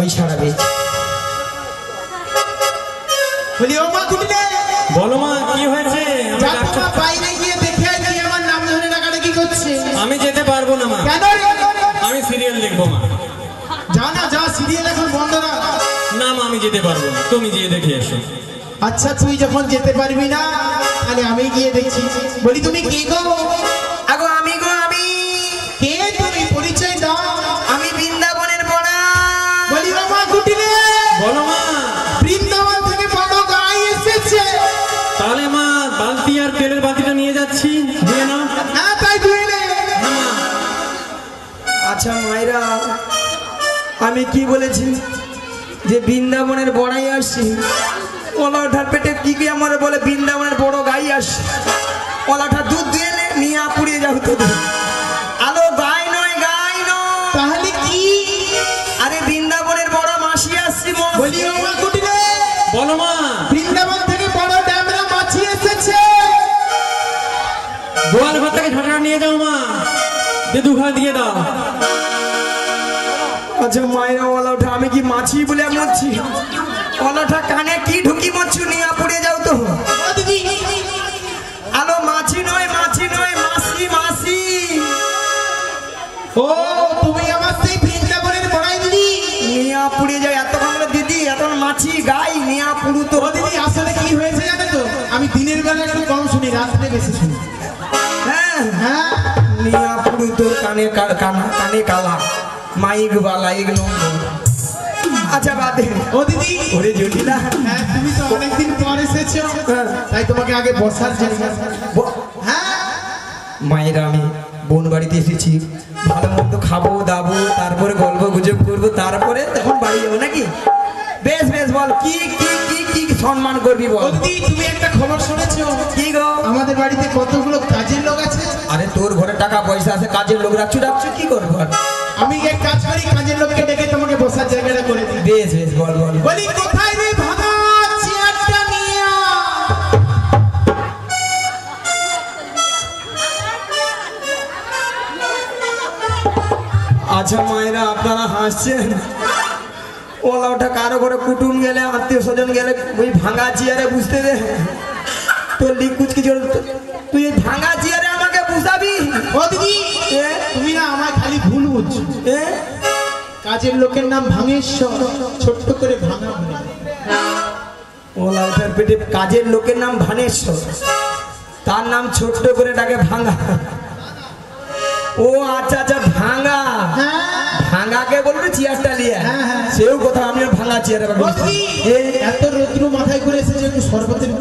ওই সারা বেশ বলি ও মা কুটিলে বলো মা কি হয়েছে? বাইরে গিয়ে দেখে আছি আমার নাম ধরে ডাকাডাকি করছে। আমি যেতে পারবো না মা। কেন? আমি সিরিয়াল দেখবো মা। যা না যা, সিরিয়াল এখন বন্ধ না। না মা আমি যেতে পারবো না, তুমি গিয়ে দেখে এসো। আচ্ছা তুই যখন যেতে পারবি না তাহলে আমি গিয়ে দেখছি। বলি তুমি কে গো? আগো আমি গো আমি। কে তুমি? পরিচয় দাও। আমি বৃন্দাবনের বড়া। বলি বাবা কুটিলে বলো মা। বৃন্দাবন থেকে বড় গাই এসেছে। তাহলে মা বালতি আর তেলের বালতিটা নিয়ে যাচ্ছি, দিয়ে নাও। হ্যাঁ তাই ধুয়ে নে। আচ্ছা মায়েরা, আমি কি বলেছি যে বৃন্দাবনের বড়াই আসছি। ওলাঠার পেটে কি কি আমার বলে বৃন্দাবনের বড় গাই আসছে। ওলাঠা দুধ দিয়ে নিয়ে পুড়িয়ে যাও তো। আলো গাই নয় গাই নয়। তাহলে কি? আরে বৃন্দাবনের বড় মাসি আসছি। বলি বাবা কুটিলে বলো মা। বৃন্দাবন থেকে বড় ড্যামরা মাছি এসেছে। গোয়াল ঘর থেকে ঝাঁটা নিয়ে যাও মা, যে দুঘা দিয়ে দাও। আচ্ছা মায়েরা, ওলাঠা আমি কি মাছি বলে মরছি? ওলাঠা কানে কি ঢুকি মরছু, নিয়ে পুড়িয়ে যাও তো। আলো মাছি নয় মাছি নয়, মাসি মাসি। ও তুমি আমার সেই বৃন্দাবনের বড়াই দিদি। নিয়া পুড়িয়ে যায় এত কামড়ে দিদি, এখন মাছি গাই নিয়া পুড়ু তো। ও দিদি আসলে কি হয়েছে জানো তো? আমি দিনের বেলা একটু কম শুনি, রাত্রে বেশি শুনি। হ্যাঁ হ্যাঁ নিয়া পুড়ু তোর কানে কানে কালা মাইক বালা এগুলো। আচ্ছা বাদে। ও দিদি ওরে জটিলা, হ্যাঁ তুমি তো অনেকদিন পর এসেছো, তাই তোমাকে আগে বসার জায়গা। হ্যাঁ মায়েরা, আমি বোন বাড়িতে এসেছি, ভালো মন্দ খাবো দাবো, তারপরে গল্প গুজব করবো, তারপরে তখন বাড়ি যাবো নাকি? বেশ বেশ বল, কি কি কি কি সম্মান করবি বল। দিদি তুমি একটা খবর শুনেছো? কি গো? আমাদের বাড়িতে কতগুলো কাজের লোক আছে। আরে তোর ঘরে টাকা পয়সা আছে, কাজের লোক রাখছু কি করবো? আমি এক কাজ করি, কাজের লোককে ডেকে তোমাকে বসার জায়গাটা করে দিই। বেশ বেশ বল বল। বলি কোথায় রে ভাঙা চেয়ারটা নিয়ে আ। আচ্ছা মায়েরা, আপনারা হাসছেন। ওলা ওটা কারো ঘরে কুটুম গেলে, আত্মীয় স্বজন গেলে ওই ভাঙা চেয়ারে বুঝতে দে। তোর লিকুচ কিছু, তুই এই ভাঙা চেয়ারে আমাকে বুঝাবি? ও দিদি তুমি না আমার খালি ভুল বুঝছো। কাজের লোকের নাম ভাঙেশ্বর, ছোট্ট করে ভাঙা বলে। ওলা ওটার পেটে কাজের লোকের নাম ভানেশ্বর, তার নাম ছোট্ট করে ডাকে ভাঙা। ও আচ্ছা আচ্ছা ভাঙা। ভাঙাকে বলবে চেয়ারটা নিয়ে, সেও কথা আমি ভাঙা চেয়ারে। এত রৌদ্র মাথায় করে এসেছে, একটু শরবতের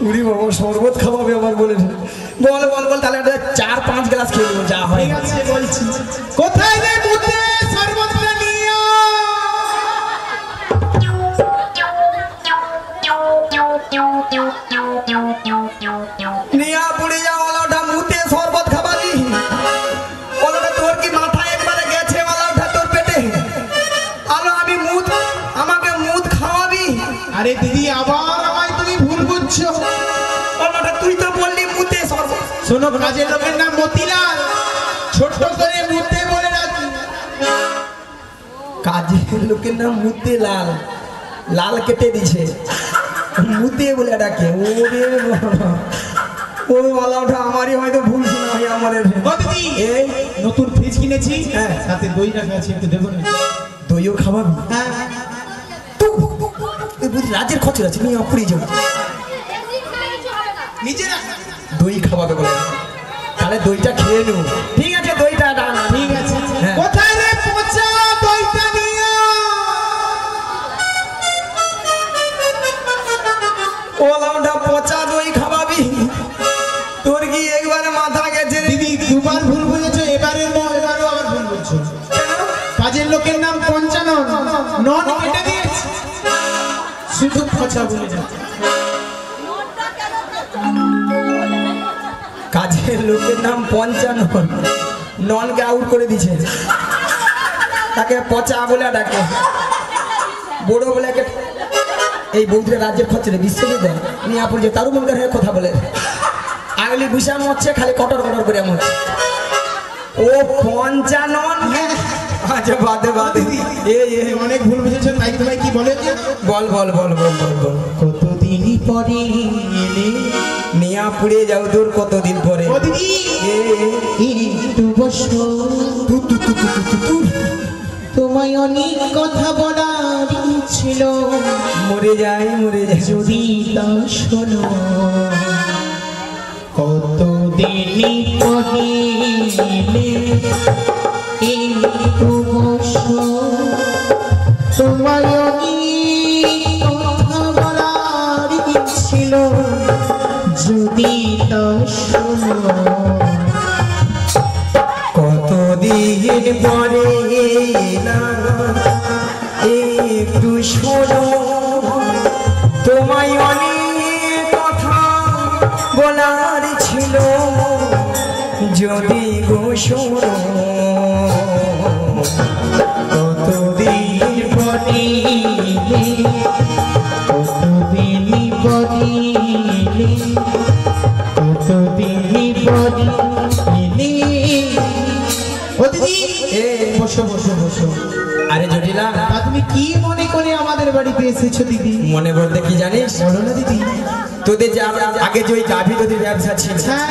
উড়ি বাবা শরবত খাওয়াবে আমার বলে। বল বল বল, তাহলে 4-5 গ্লাস খেয়ে নেবো, যা হয়। ঠিক আছে বলছি। কোথায় রে মুতে শরবতটা নিয়ে আ। নিয়া পুড়ে যা। ওলাটা মুতে শরবত খাবালি। ওলাটা তোর কি মাথা একবারে গেছে? ওলাটা তোর পেটে আলো আমি মুত, আমাকে মুত খাওয়াবি? আরে দিদি আবার আমায় তুমি ভুল বুঝছো। ওলাটা তুই তো বললি মুতে শরবত। শোনো, কাজের লোকের নাম মতিলাল, ছোট্ট করে মুতে বলে রাখি। কাজের লোকের নাম মুতে লাল, লাল কেটে দিছে, মুতে বলে ডাকে। ওরে বাবা, ও ওলাটা আমারই হয়তো ভুল শোনা হয় আমার। দিদি এই নতুন ফ্রিজ কিনেছি, হ্যাঁ সাথে দই রাখা আছে, একটু দেবো না? দইও খাওয়াবি? হ্যাঁ রাজের খরচ আছে, নিয়ে অপরি যাবো নিজে দই খাওয়াবে বলে। তাহলে দইটা খেয়ে নেব। ঠিক আছে দইটা ডানা। ঠিক আছে। কোথায় রে পচা দইটা নিয়ে আ। ওলাটা পচা দই খাওয়াবি? তোর কি একবারে মাথা গেছে? দিদি দুবার ভুল বুঝেছো, এবারেও আবার ভুল বুঝছো। কাজের লোকের নাম পঞ্চানন, নন কেটে দিয়েছে, শুধু পচা বলে যাচ্ছে। কাজের লোকের নাম পঞ্চানন, ননকে আউট করে দিছে, তাকে পচা বলে ডাকে, বড় বলে। এই বৌদিরা রাজ্যের খরচে বিশ্ববিদ্যালয় নিয়ে আপন যে তারও মনে হয়ে কথা বলে। আগলি ভূষণ হচ্ছে খালি কটর কটর করে এমন। ও পঞ্চানন আচ্ছা বাদে বাদে এই অনেক ভুল বুঝেছেন, তাই তোমায় কি বলে? বল বল বল বল বল বল। কতদিন পরে এলে নিয়া পুড়ে যাও তোর কতদিন পরে। ও দিদি একটু বসো, তোমায় অনেক কথা বলার ছিল, মরে যায় যদি তা শোনো। কতদিন পরে এলে একটু বসো, তোমায় অনেক কথা বলার ছিল, যদি তা শোনো। কতদিন পরে একটু শোনো, তোমায় অনেক কথা বলার ছিল, যদি গো শোনো। কতদিন পরে এলে, কতদিন পরে এলে, কতদিন পরে এলে। ও দিদি বসো বসো বসো। আরে জটিলা, তা তুমি কি মনে করে আমাদের বাড়িতে এসেছো দিদি? মনে বলতে কি জানিস? বলো না দিদি। তোদের যে আগে যে ওই গাভী তোদের ব্যবসা ছিল, হ্যাঁ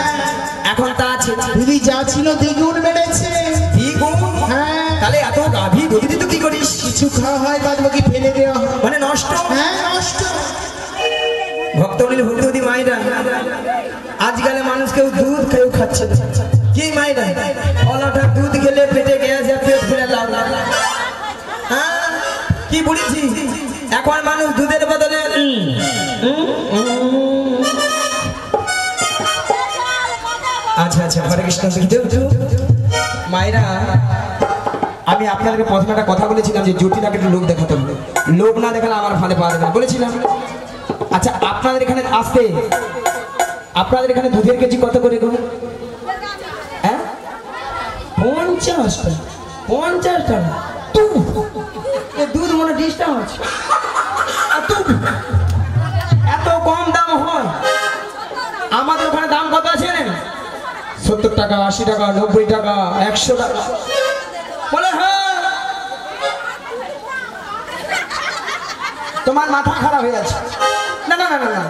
এখন তা আছে দিদি, যা ছিল দ্বিগুণ বেড়েছে। দ্বিগুণ? হ্যাঁ। তাহলে এত গাভী দুধ তুই কি করিস? কিছু খাওয়া হয়, বাদ বাকি ফেলে দেওয়া হয়। মানে নষ্ট? হ্যাঁ নষ্ট। ভক্তমণি ভক্তবতী মায়েরা, আজকালে মানুষ কেউ দুধ কেউ খাচ্ছে না। কি মায়েরা, অলাটা দুধ খেলে পেটে গ্যাস আর পেট ফেলে লাভ না। হ্যাঁ কি বলেছি, এখন মানুষ দুধের বদলে আচ্ছা আচ্ছা হরে কৃষ্ণ। মায়েরা, আমি আপনাদেরকে প্রথমে একটা কথা বলেছিলাম যে জটিলাকে একটু লোক দেখাতে হবে, লোক না দেখালে আমার ফাঁদে পাওয়া যাবে না বলেছিলাম। আচ্ছা আপনাদের এখানে আসতে, আপনাদের এখানে দুধের কেজি কত করে গো? হ্যাঁ 50 টাকা। 50 টাকা দুধ মনে ডিস্টার্ব আছে। এত কম দাম হয়? আমাদের ওখানে দাম কত আছে জানেন? 70 টাকা, 80 টাকা, 90 টাকা, 100 টাকা। বলে হ্যাঁ, তোমার মাথা খারাপ হয়ে যাচ্ছে। না না না না না,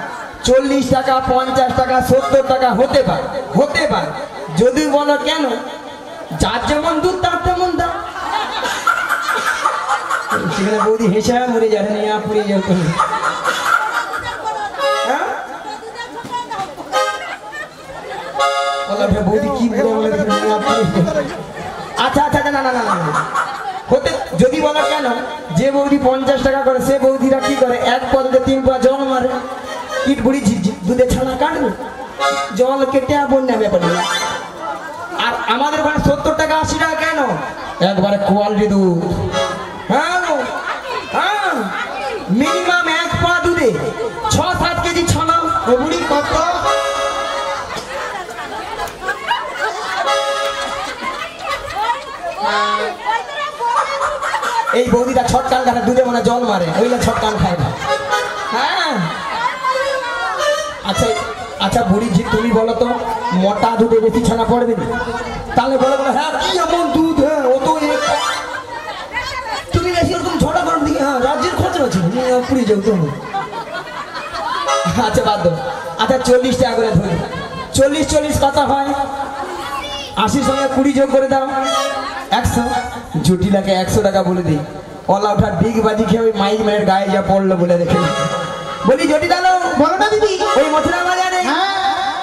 40 টাকা, 50 টাকা, 70 টাকা হতে পারে, হতে পারে। যদি বলো কেন, যার যেমন দুধ তার তেমন দাম। সেখানে বৌদি হেসে মরে যাবে, নিয়ে পুড়ে যাও তুমি। হ্যাঁ বৌদি কি বলে? আচ্ছা আচ্ছা না না না না, হতে যদি বলো কেন, যে বৌদি 50 টাকা করে সে বৌদিরা কি করে, এক পদে 3 পা জল মারে। ইট বুড়ি দুধে ছানা কাটবে, জল কেটে বন্যা ব্যাপার। আর আমাদের ওখানে 70 টাকা 80 টাকা কেন? একবারে কোয়ালিটি দুধ। হ্যাঁ হ্যাঁ, মিনিমাম 1 পা দুধে 6-7 কেজি ছানা। ও বুড়ি কত? এই বৌদিটা ছটকান খায়, দুধে মনে জল মারে, ওইটা ছটকান খায় না। হ্যাঁ আচ্ছা আচ্ছা বুড়ি জি, তুমি বলো তো মোটা দুধে বেশি ছানা পড়বে না? তাহলে বলো বলো হ্যাঁ কি এমন দুধ, হ্যাঁ ও তো তুমি বেশি এরকম ঝড়া গরম দিকে, হ্যাঁ রাজ্যের খরচ আছে পুড়ে যাও তুমি। আচ্ছা বাদ দাও। আচ্ছা 40 টাকা করে ধরি, 40 কত হয়? 80 সঙ্গে 20 যোগ করে দাও, 100। জটিলাকে 100 টাকা বলে দিই, ওলা ওঠার বিগ বাজি খেয়ে ওই মাইক মেয়ের গায়ে যা পড়লো বলে রেখে বলি। জটিলা বলো না দিদি। ওই মথুরা বাজারে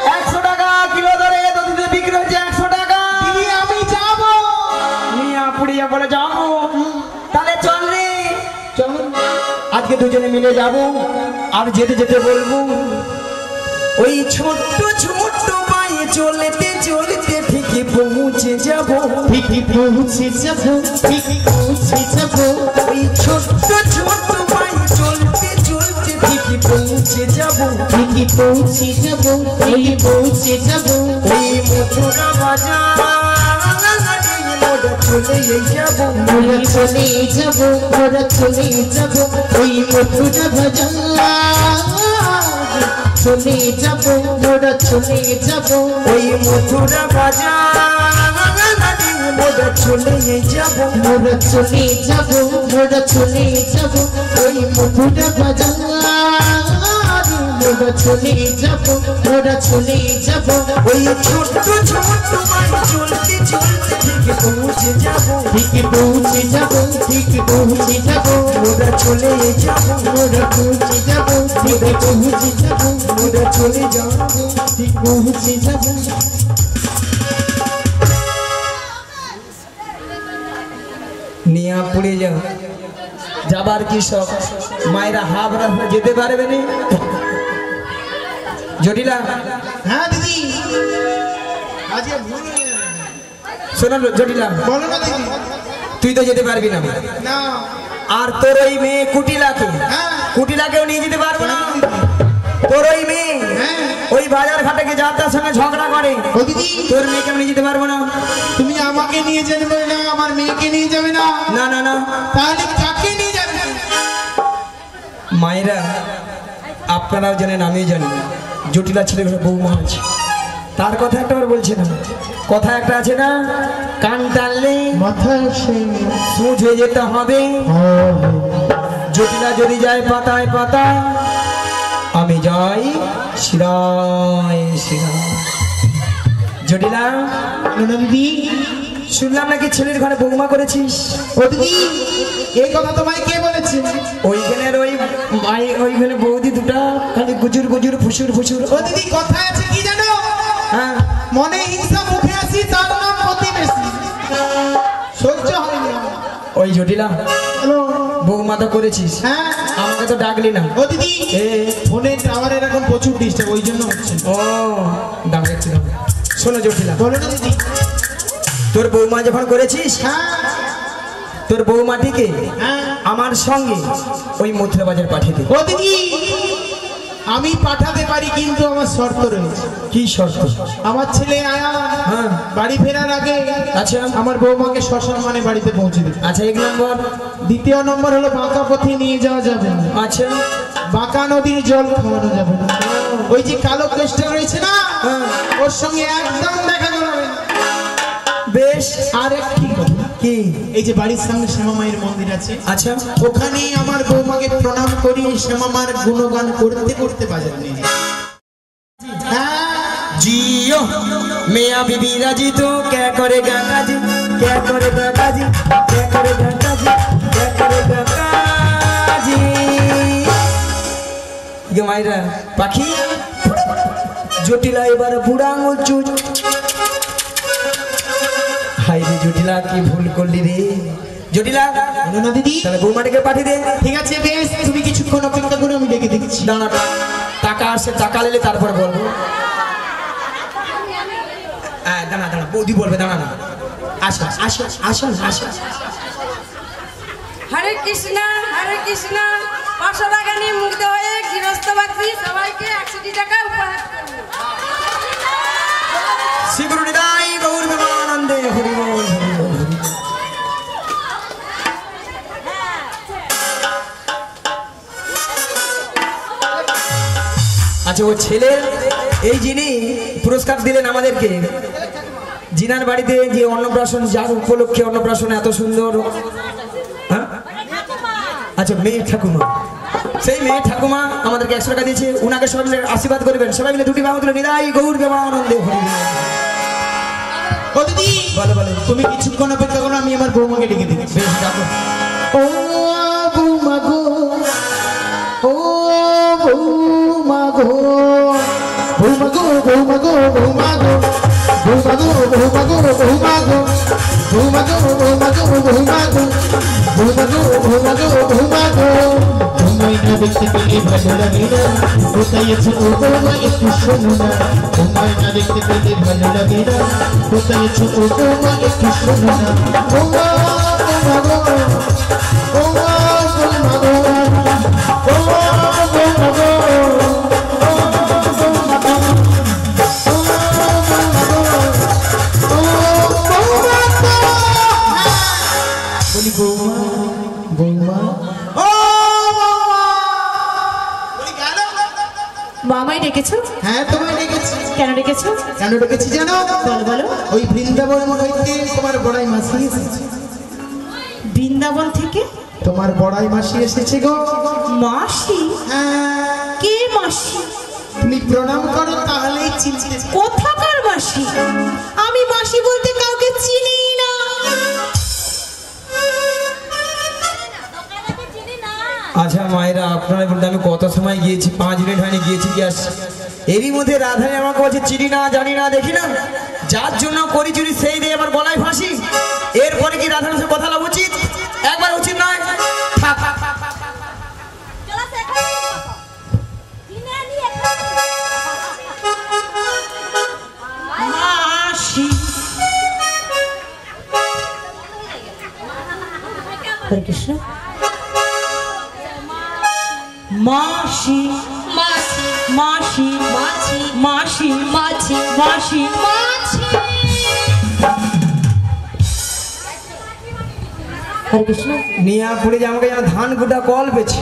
100 টাকা কিলো ধরে দুধে বিক্রি হচ্ছে, 100 টাকা। দিদি আমি যাবো। মিয়া পুড়িয়া বলে যাবো, তাহলে চল রে চল, আজকে দুজনে মিলে যাবো। আর যেতে যেতে বলবো, ওই ছোট্ট ছোট্ট পায়ে চলতে চলতে ঠিকই পৌঁছে যাবো, ঠিকই পৌঁছে যাবো, ঠিকই পৌঁছে যাবো। ওই ছোট্ট ছোট্ট পায়ে চলতে চলতে ঠিকই পৌঁছে যাবো, ঠিকই পৌঁছে যাবো, ঠিকই পৌঁছে যাবো। ওই মথুরা বাজার চলে যাবো, মোরা চলে যাবো, মোরা চলে যাবো। ওই মথুরা বাজার চলে যাবো, মোরা চলে যাবো। ওই মথুরা বাজার মোরা চলে যাব মোরা চলে যাব মোরা চলে যাব ওই মধুরা বাজার মোরা চলে যাব মোরা চলে যাব ওই ছোট্ট ছোট্ট মাই চলতে চলতে ঠিক পৌঁছে যাব ঠিক পৌঁছে যাব ঠিক পৌঁছে যাব মোরা চলে যাব মোরা পৌঁছে যাব ঠিক পৌঁছে যাব মোরা চলে যাব ঠিক পৌঁছে যাব নিয়া পড়ে যাও যাবার কি সব মায়েরা হাবড়া হয়ে যেতে পারবে না জটিলা হ্যাঁ দিদি আজকে ভুল হয়ে গেল শোনো জটিলা বলো না দিদি তুই তো যেতে পারবি না না আর তোর ওই মেয়ে কুটিলাকে হ্যাঁ কুটিলাকেও নিয়ে যেতে পারবো না তোর ওই মেয়ে হ্যাঁ ওই বাজার ঘাটে গিয়ে যার তার সঙ্গে ঝগড়া করে ও দিদি তোর মেয়েকে আমি নিয়ে যেতে পারবো না তুমি আমাকে নিয়ে যাবে না আমার মেয়েকে নিয়ে যাবে না না না না তাহলে কাকে নিয়ে যাবে মায়েরা আপনারাও জানেন আমিও জানি জটিলা ছেলে ঘরে বৌমা আছে তার কথা একটাবার বলছে না কথা একটা আছে না কান টানলে মাথায় সেই সুচ হয়ে যেতে হবে জটিলা যদি যায় পাতায় পাতা আমি যাই শিরায় শিরা জটিলা দিদি শুনলাম নাকি ছেলের ঘরে বৌমা করেছিস ও দিদি এই কথা তোমায় কে বলেছে ওইখানের ওই মাই ওইখানে বৌদি দুটা খালি গুজুর গুজুর ফুসুর ফুসুর ও দিদি কথা আছে কি জানো হ্যাঁ মনে হিংসা মুখে আসি তার নাম প্রতিবেশী সহ্য হয় না ওই জটিলা হ্যালো বৌমা তো করেছিস হ্যাঁ আমাকে তো ডাকলি না ও দিদি এ ফোনের টাওয়ারের এখন প্রচুর ডিস্টার্ব ওই জন্য হচ্ছে ও ডাকাচ্ছিল শোনো জটিলা বলো না দিদি তোর বৌমা যখন করেছিস হ্যাঁ তোর বৌমাটিকে হ্যাঁ আমার সঙ্গে ওই মথুরা বাজার পাঠিয়ে দে ও দিদি আমি পাঠাতে পারি কিন্তু আমার শর্ত রয়েছে কি শর্ত আমার ছেলে আয়া হ্যাঁ বাড়ি ফেরার আগে আচ্ছা আমার বৌমাকে শ্মশান মানে বাড়িতে পৌঁছে দিবে আচ্ছা এক নম্বর দ্বিতীয় নম্বর হলো বাঁকা পথে নিয়ে যাওয়া যাবে না আচ্ছা বাঁকা নদীর জল খাওয়ানো যাবে না ওই যে কালো কেষ্টা রয়েছে না হ্যাঁ। ওর সঙ্গে একদম দেখা করাবে না। বেশ আর একটি কথা কি এই যে বাড়ির সামনে শ্যামা মায়ের মন্দির আছে আচ্ছা ওখানে আমার বৌমাকে প্রণাম করি শ্যামা মার গুণগান করতে করতে বাজার নিয়ে যাই। হ্যাঁ जियो मियाँ बीबी राजी तो क्या करेगा काजी क्या करेगा काजी क्या करेगा काजी क्या करेगा काजी ये मायरा पाखी জটিলা এবার বুড়া আঙুল চুচ হাই রে জটিলা কি ভুল করলি রে জটিলা বলো না দিদি তাহলে বৌমাটাকে পাঠিয়ে দে ঠিক আছে বেশ তুমি কিছুক্ষণ অপেক্ষা করে আমি ডেকে দেখছি দাঁড়া টাকা আসে টাকা নিলে তারপর বলবো দাঁড়া দাঁড়া বৌদি বলবে দাঁড়া না আসো আসো আসো আসো হরে কৃষ্ণ 500 টাকা নিয়ে মুগ্ধ হয়ে গৃহস্থ বাসী সবাইকে 100 টাকা উপহার শ্রীগুরু নিতাই গৌর প্রেমানন্দে হরি বল হরি বল হরি বল। আচ্ছা ও ছেলের এই যিনি পুরস্কার দিলেন আমাদেরকে জিনার বাড়িতে যে অন্নপ্রাশন যার উপলক্ষে অন্নপ্রাশন এত সুন্দর হ্যাঁ আচ্ছা মেয়ে ঠাকুমা সেই মেয়ে ঠাকুমা আমাদেরকে 100 টাকা দিয়েছে উনাকে সবাই মিলে আশীর্বাদ করবেন সবাই মিলে দুটি বাহু তুলে নিদাই গৌর প্রেমানন্দে হরি বল। ও দিদি বলো বলো তুমি কিছুক্ষণ অপেক্ষা করো আমি আমার বৌমাকে ডেকে দেখছি বেশ ডাকো ও বৌমা গো ও বৌমা গো বৌমা গো বৌমা গো বৌমা গো বৌমা গো বৌমা গো বৌমা গো বৌমা গো বৌমা গো বৌমা গো বৌমা গো বৌমা গো বৌমা গো তোমায় না দেখতে পেলে ভালো লাগে না কোথায় আছো ও বৌমা একটু শোনো না তোমায় না দেখতে পেলে ভালো লাগে না কোথায় আছো ও বৌমা একটু শোনো না বৌমা বৌমা গো বৌমা বৌমা গো বৌমা বৌমা গো বলি বৌমা বৌমা ও বৌমা বলি গেল মা আমায় ডেকেছো? হ্যাঁ তোমায় ডেকেছি। কেন ডেকেছো? কেন ডেকেছি জানো? বলো বলো। ওই বৃন্দাবন হইতে তোমার বড়াই মাসি এসেছে। বৃন্দাবন থেকে তোমার বড়াই মাসি এসেছে গো। মাসি? হ্যাঁ, কে মাসি? তুমি প্রণাম করো তাহলেই চিনতে। কোথাকার মাসি? আমি মাসি বলতে কাউকে চিনি না। আচ্ছা মায়েরা, আপনারা বলতে আমি কত সময় গিয়েছি, 5 মিনিট হয়নি, গিয়েছি কি আসছি। এরই মধ্যে রাধারানী আমাকে বলছে চিনি না, জানি না, দেখি না, যার জন্য করি চুরি সেই দিয়ে আমার গলায় ফাঁসি। এরপরে কি রাধারানীর সাথে কথা বলা উচিত? একবার উচিত নয়। থাক। মাসি। হরে কৃষ্ণ। মাসি মাছি মাসি মাছি মাসি মাছি মাসি মাছি। হরে কৃষ্ণ। নিয়া পড়ে যে আমাকে যেন ধান কুটা কল পেয়েছে।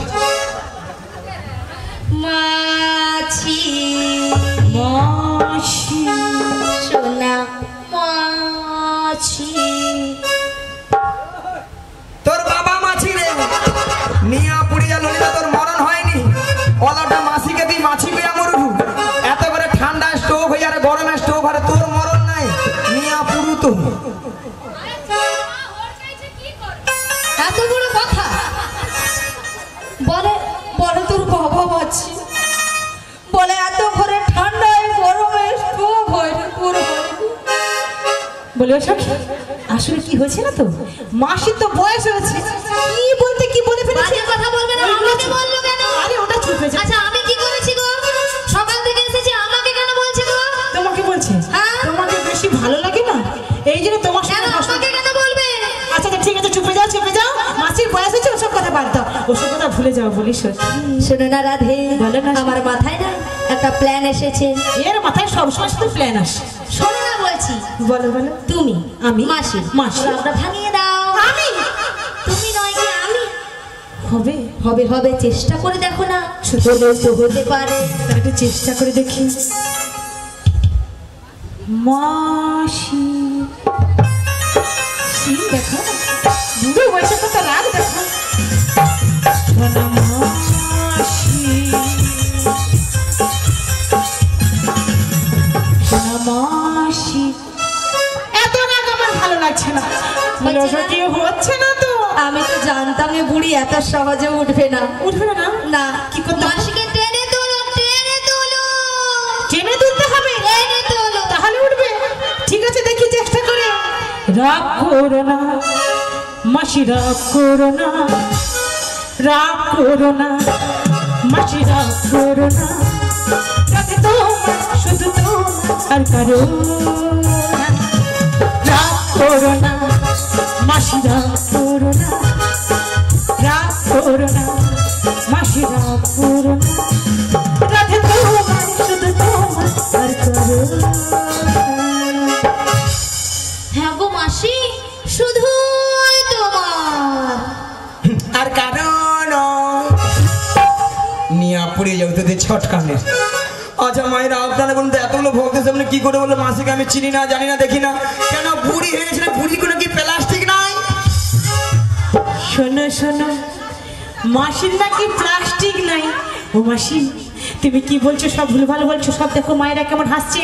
মাছি মাসি সোনা মাছি। তোর বাবা মাছি রে, নিয়া পড়ে যা ললিতা, তোর মরণ হয়নি। ওলাটা মাসিকে তুই মাছি পেয়ে মরু। এত করে ঠান্ডা স্টোভ হয়ে আর গরমে স্টোভ আর তোর মরণ নাই। নিয়া পুরু তো এত বড় কথা বলে বলে তোর বাবা মাছি বলে এত ঘরে ঠান্ডায় গরমে স্টোভ হয় না তোর বলে সখী আসলে কি হয়েছে না তো, মাসির তো বয়স হয়েছে, কি বলতে কি বলে ফেলেছে। বাজে কথা বলবে না, আমাকে বললো কেন? আরে ওটা চুপ হয়ে যা। আচ্ছা আমি কি করেছি গো? সকাল থেকে এসেছি, আমাকে কেন বলছে গো? তোমাকে বলছে? হ্যাঁ। তোমাকে বেশি ভালো লাগে না এই জন্য তোমার কেন সঙ্গে আমাকে কেন বলবে? আচ্ছা আচ্ছা, ঠিক আছে, চুপে যাও চুপে যাও। মাসির বয়স হয়েছে, ওসব কথা বাদ দাও, ওসব কথা ভুলে যাও। বলিস শোনো না রাধে, বলো না। আমার মাথায় না একটা প্ল্যান এসেছে। এর মাথায় সবসময় শুধু প্ল্যান আসে। শোনো না বলছি। বলো বলো। তুমি আমি? মাসি মাসি। আমরা ভাঙিয়ে দাও। আমি? তুমি নয় কি আমি? হবে হবে হবে, চেষ্টা করে দেখো না, হলেও তো হতে পারে। তাহলে একটু চেষ্টা করে দেখি। মাসি দেখো বুড়ো বয়সে কত রাগ দেখো। সোনা মাসি সোনা মাসি, এত রাগ আমার ভালো লাগছে না। কি হচ্ছে না তো? আমি তো জানতাম এ বুড়ি এত সহজে উঠবে না। উঠবে না? না, কি করতে হবে? মাসিকে টেনে তোলো, টেনে তোলো, টেনে তুলতে হবে, টেনে তোলো, তাহলে উঠবে। ঠিক আছে, দেখি চেষ্টা করে। রাগ করো না মাসি, রাগ করো না, রাগ করো না মাসি, রাগ করো না, রাগে তোমার শুধু তোমার আর কারো না। রাগ করো না মাসি, রাগ করো না, রাগ করো না মাসি, রাগ করো না, রাগে তোমার শুধু তোমার আর কারো না। হ্যাঁ গো মাসি, শুধু তোমার আর কারণ নিয়া পড়ে যাও তোদের ছটকানে। আচ্ছা মায়েরা, আপনারা বলুন তো এতগুলো ভক্তের সামনে কি করে বললো মাসিকে আমি চিনি না, জানি না, দেখি না? কেন বুড়ি হয়ে গেছে? বুড়ি কোনো কি প্লাস্টিক নাই? শোনো শোনো, মাসির নাকি প্লাস্টিক নাই। ও মাসি, তুমি কি বলছো? সব ভুলভাল বলছো সব। দেখো মায়েরা কেমন হাসছে।